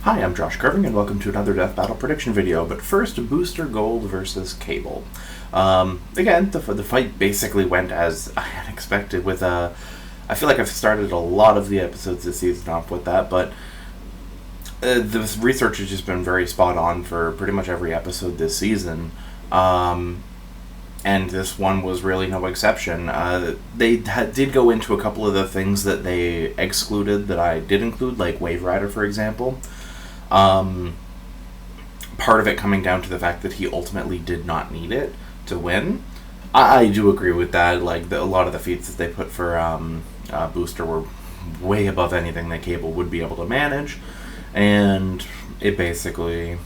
Hi, I'm Josh Carving, and welcome to another Death Battle prediction video. But first, Booster Gold versus Cable. Again, the fight basically went as I had expected with I feel like I've started a lot of the episodes this season off with that, but the research has just been very spot on for pretty much every episode this season. And this one was really no exception. They did go into a couple of the things that they excluded that I did include, like Wave Rider, for example. Part of it coming down to the fact that he ultimately did not need it to win. I do agree with that. Like, a lot of the feats that they put for Booster were way above anything that Cable would be able to manage. And it basically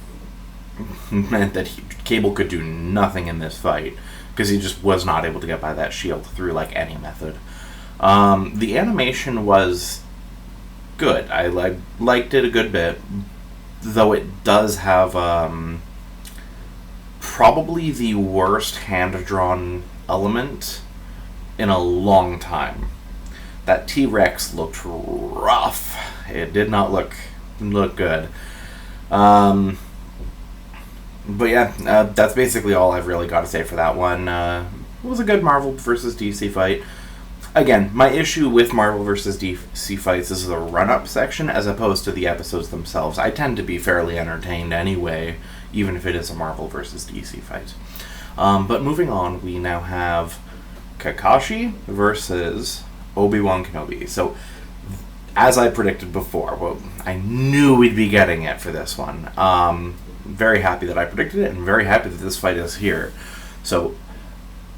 meant that Cable could do nothing in this fight, because he just was not able to get by that shield through, like, any method. The animation was good. I liked it a good bit, though it does have probably the worst hand-drawn element in a long time. That T-Rex looked rough. It did not look good. But yeah, that's basically all I've really got to say for that one. It was a good Marvel versus DC fight. Again, my issue with Marvel vs. DC fights is the run-up section as opposed to the episodes themselves. I tend to be fairly entertained anyway, even if it is a Marvel vs. DC fight. But moving on, we now have Kakashi versus Obi Wan Kenobi. So, as I predicted before, well, I knew we'd be getting it for this one. Very happy that I predicted it, and very happy that this fight is here. So,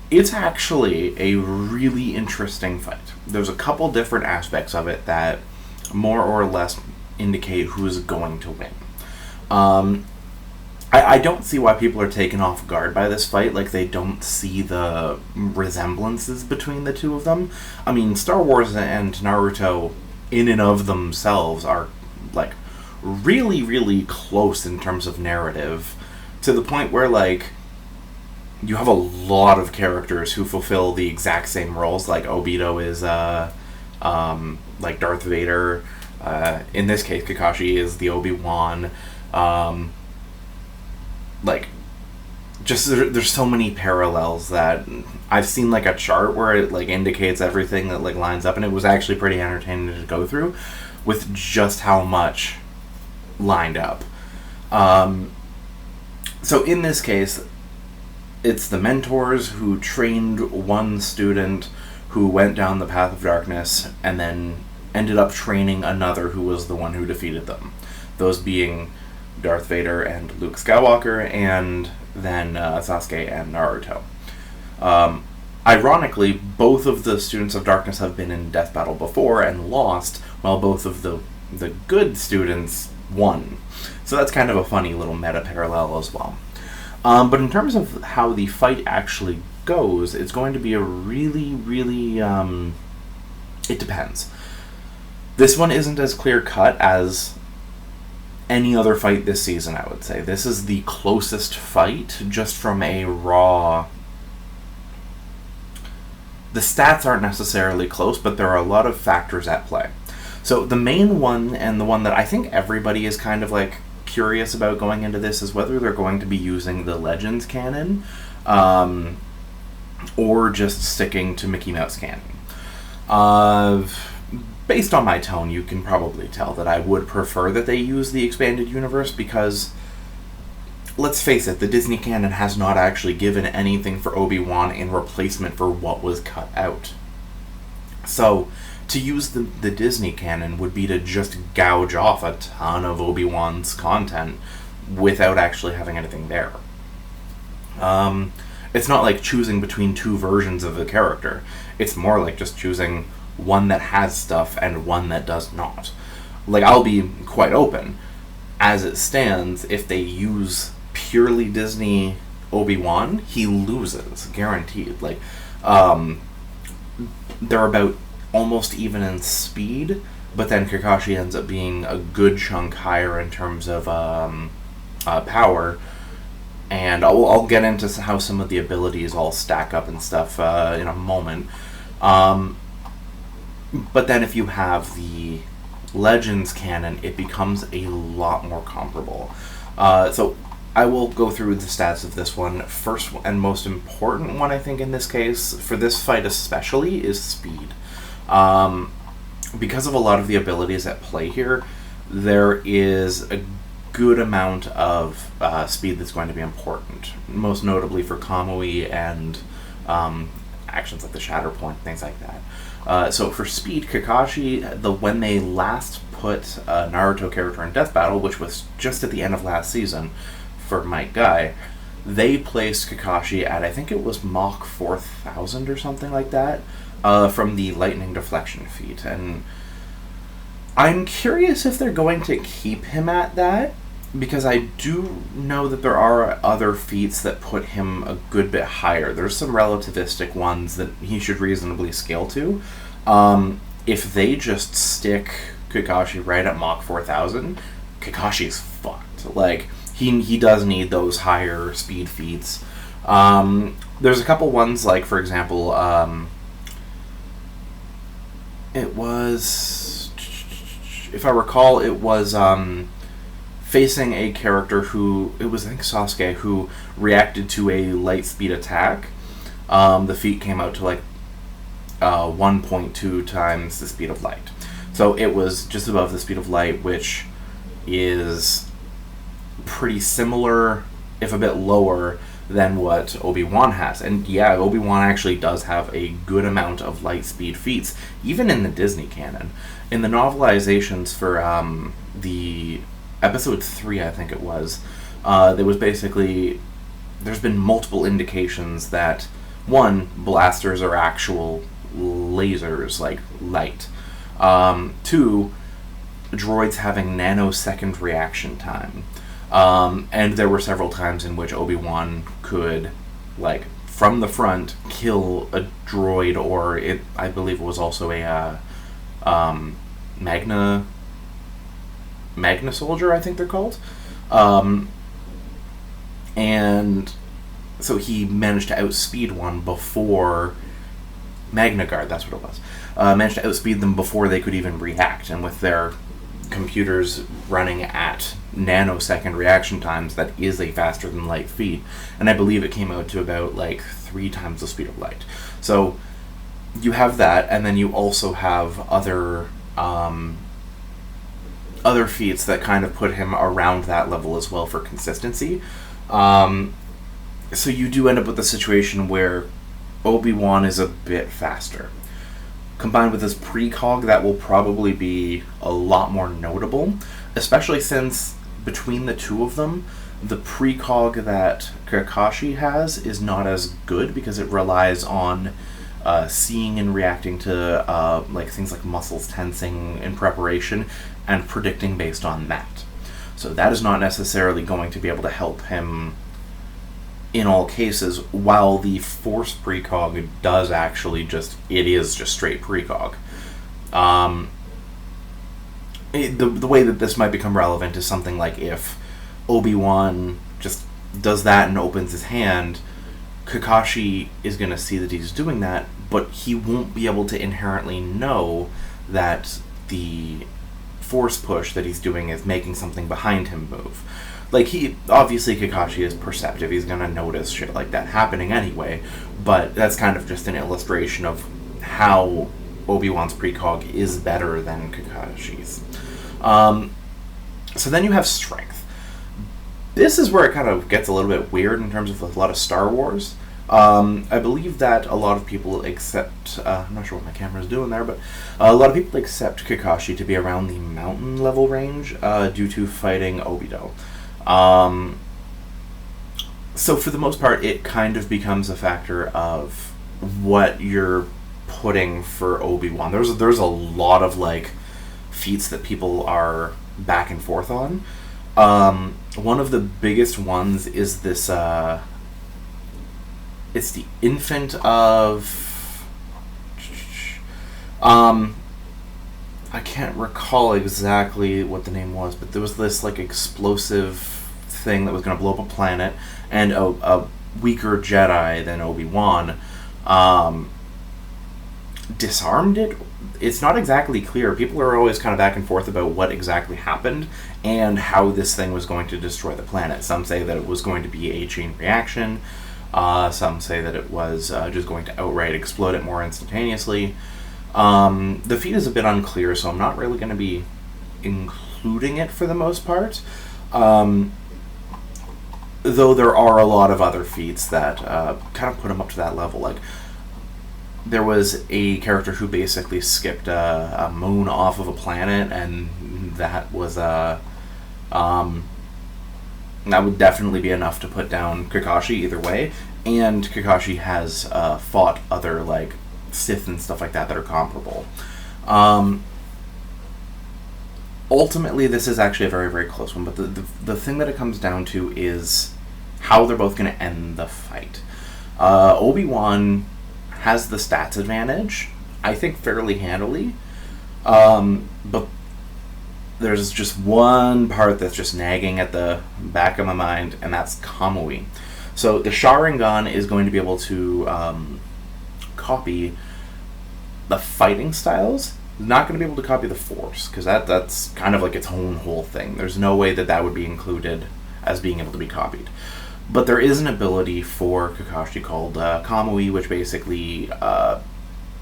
it's actually a really interesting fight. There's a couple different aspects of it that more or less indicate who's going to win. I don't see why people are taken off guard by this fight, like they don't see the resemblances between the two of them. I mean, Star Wars and Naruto, in and of themselves, are, like, really, really close in terms of narrative, to the point where, like, you have a lot of characters who fulfill the exact same roles. Like, Obito is, like, Darth Vader. In this case, Kakashi is the Obi Wan. Like, just there's so many parallels that I've seen, like, a chart where it, like, indicates everything that, like, lines up, and it was actually pretty entertaining to go through with just how much lined up. So in this case, it's the mentors who trained one student who went down the path of darkness and then ended up training another who was the one who defeated them. Those being Darth Vader and Luke Skywalker, and then Sasuke and Naruto. Ironically, both of the students of darkness have been in Death Battle before and lost, while both of the good students won. So that's kind of a funny little meta parallel as well. But in terms of how the fight actually goes, it's going to be a really, really, it depends. This one isn't as clear-cut as any other fight this season, I would say. This is the closest fight, just from a raw... The stats aren't necessarily close, but there are a lot of factors at play. So the main one, and the one that I think everybody is kind of, like, curious about going into this, is whether they're going to be using the Legends canon, or just sticking to Mickey Mouse canon. Based on my tone, you can probably tell that I would prefer that they use the expanded universe, because, let's face it, the Disney canon has not actually given anything for Obi-Wan in replacement for what was cut out. So, to use the Disney canon would be to just gouge off a ton of Obi-Wan's content without actually having anything there. It's not like choosing between two versions of the character. It's more like just choosing one that has stuff and one that does not. Like, I'll be quite open. As it stands, if they use purely Disney Obi-Wan, he loses, guaranteed. Like, they're about almost even in speed, but then Kakashi ends up being a good chunk higher in terms of power, and I'll get into how some of the abilities all stack up and stuff in a moment. But then if you have the Legends canon, it becomes a lot more comparable. So I will go through the stats of this one. First and most important one, I think, in this case, for this fight especially, is speed. Because of a lot of the abilities at play here, there is a good amount of speed that's going to be important, most notably for Kamui and actions like the Shatter Point, things like that. So for speed, Kakashi, when they last put a Naruto character in Death Battle, which was just at the end of last season for Might Guy, they placed Kakashi at, I think it was Mach 4000 or something like that, from the Lightning Deflection feat. And I'm curious if they're going to keep him at that, because I do know that there are other feats that put him a good bit higher. There's some relativistic ones that he should reasonably scale to. If they just stick Kakashi right at Mach 4000, Kakashi's fucked. Like, he does need those higher speed feats. There's a couple ones, like, for example, it was, if I recall, it was facing a character who, it was, I think, Sasuke, who reacted to a light speed attack. The feat came out to like 1.2 times the speed of light. So it was just above the speed of light, which is pretty similar, if a bit lower, than what Obi Wan has. And yeah, Obi Wan actually does have a good amount of light speed feats, even in the Disney canon. In the novelizations for the episode 3, I think it was, there was basically, there's been multiple indications that, one, blasters are actual lasers, like light. 2, droids having nanosecond reaction time. And there were several times in which Obi-Wan could, like, from the front, kill a droid, or I believe it was also a Magna Soldier, I think they're called. And so he managed to outspeed one before Magna Guard, that's what it was. Managed to outspeed them before they could even react, and with their computers running at nanosecond reaction times, that is a faster than light feat. And I believe it came out to about like 3 times the speed of light. So you have that, and then you also have other feats that kind of put him around that level as well for consistency. So you do end up with a situation where Obi-Wan is a bit faster. Combined with his precog, that will probably be a lot more notable, especially since between the two of them, the precog that Kakashi has is not as good because it relies on seeing and reacting to like things like muscles tensing in preparation and predicting based on that. So that is not necessarily going to be able to help him in all cases, while the force precog does actually it is just straight precog. The way that this might become relevant is something like if Obi-Wan just does that and opens his hand, Kakashi is going to see that he's doing that, but he won't be able to inherently know that the force push that he's doing is making something behind him move. Like, obviously Kakashi is perceptive, he's gonna notice shit like that happening anyway, but that's kind of just an illustration of how Obi-Wan's precog is better than Kakashi's. So then you have strength. This is where it kind of gets a little bit weird in terms of a lot of Star Wars. I believe that a lot of people accept, I'm not sure what my camera's doing there, but a lot of people accept Kakashi to be around the mountain level range due to fighting Obito. So for the most part, it kind of becomes a factor of what you're putting for Obi-Wan. There's a lot of like feats that people are back and forth on. One of the biggest ones is this. It's the infant of. I can't recall exactly what the name was, but there was this like explosive thing that was going to blow up a planet, and a weaker Jedi than Obi-Wan disarmed it it's not exactly clear. People are always kind of back and forth about what exactly happened and how this thing was going to destroy the planet. Some say that it was going to be a chain reaction. Some say that it was just going to outright explode it more instantaneously. The feat is a bit unclear, so I'm not really going to be including it for the most part. Though there are a lot of other feats that kind of put him up to that level. Like, there was a character who basically skipped a moon off of a planet, and that was that would definitely be enough to put down Kakashi either way. And Kakashi has fought other, like, Sith and stuff like that are comparable. Ultimately, this is actually a very, very close one, but the thing that it comes down to is how they're both going to end the fight. Obi Wan has the stats advantage, I think, fairly handily, but there's just one part that's just nagging at the back of my mind, and that's Kamui. So the Sharingan is going to be able to copy the fighting styles. Not going to be able to copy the Force, because that's kind of like its own whole thing. There's no way that would be included as being able to be copied. But there is an ability for Kakashi called Kamui, which basically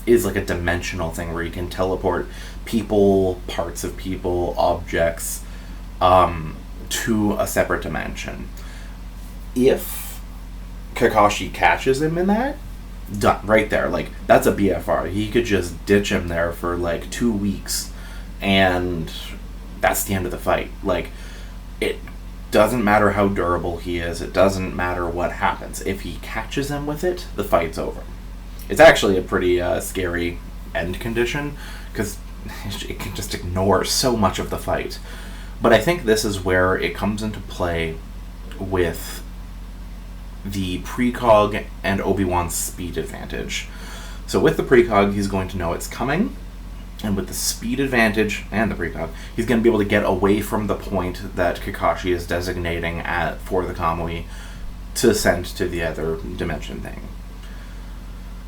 is like a dimensional thing where you can teleport people, parts of people, objects to a separate dimension. If Kakashi catches him in that, done, right there. Like, that's a BFR. He could just ditch him there for like 2 weeks, and that's the end of the fight. Like, it doesn't matter how durable he is. It doesn't matter what happens. If he catches him with it, the fight's over. It's actually a pretty scary end condition, because it can just ignore so much of the fight. But I think this is where it comes into play with the precog and Obi-Wan's speed advantage. So with the precog, he's going to know it's coming, and with the speed advantage and the precog, he's going to be able to get away from the point that Kakashi is designating for the Kamui to send to the other dimension thing.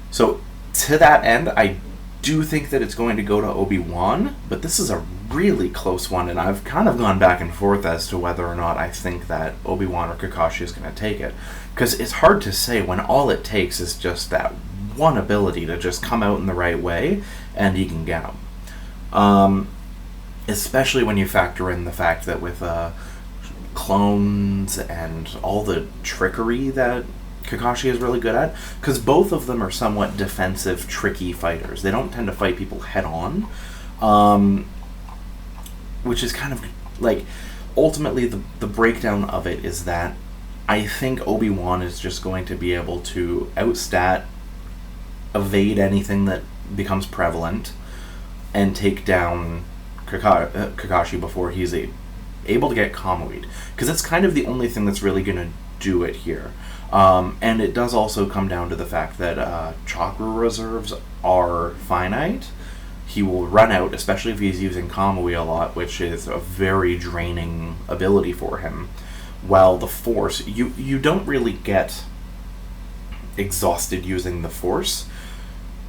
So to that end, I do think that it's going to go to Obi-Wan, but this is a really close one, and I've kind of gone back and forth as to whether or not I think that Obi-Wan or Kakashi is going to take it. Because it's hard to say when all it takes is just that one ability to just come out in the right way, and he can get them. Especially when you factor in the fact that with clones and all the trickery that Kakashi is really good at, because both of them are somewhat defensive, tricky fighters. They don't tend to fight people head-on, which is kind of, like, ultimately the breakdown of it is that I think Obi-Wan is just going to be able to outstat, evade anything that becomes prevalent, and take down Kakashi before he's able to get Kamui'd. Because it's kind of the only thing that's really going to do it here. And it does also come down to the fact that chakra reserves are finite. He will run out, especially if he's using Kamui a lot, which is a very draining ability for him. While the Force, you don't really get exhausted using the Force.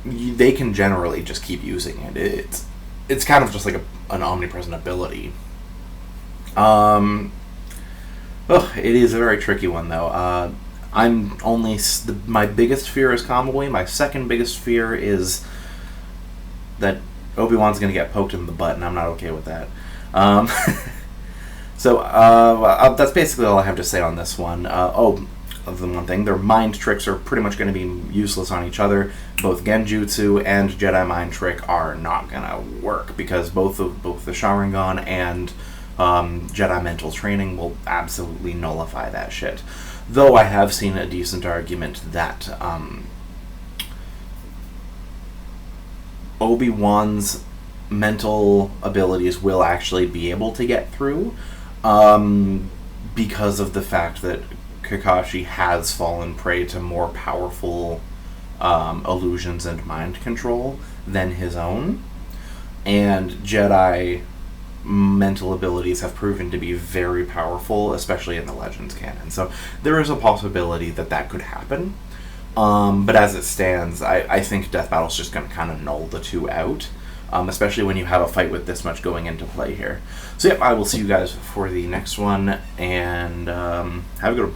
They can generally just keep using it. It's kind of just like an omnipresent ability. It is a very tricky one, though. I'm only... my biggest fear is Kamui. My second biggest fear is that Obi-Wan's going to get poked in the butt, and I'm not okay with that. So, that's basically all I have to say on this one. Of the one thing, their mind tricks are pretty much going to be useless on each other. Both Genjutsu and Jedi Mind Trick are not going to work, because both the Sharingan and Jedi Mental Training will absolutely nullify that shit. Though I have seen a decent argument that Obi-Wan's mental abilities will actually be able to get through, because of the fact that Kakashi has fallen prey to more powerful illusions and mind control than his own, and Jedi mental abilities have proven to be very powerful, especially in the Legends canon. So there is a possibility that could happen, but as it stands, I think Death Battle's just going to kind of null the two out. especially when you have a fight with this much going into play here. So, I will see you guys for the next one, and have a good one.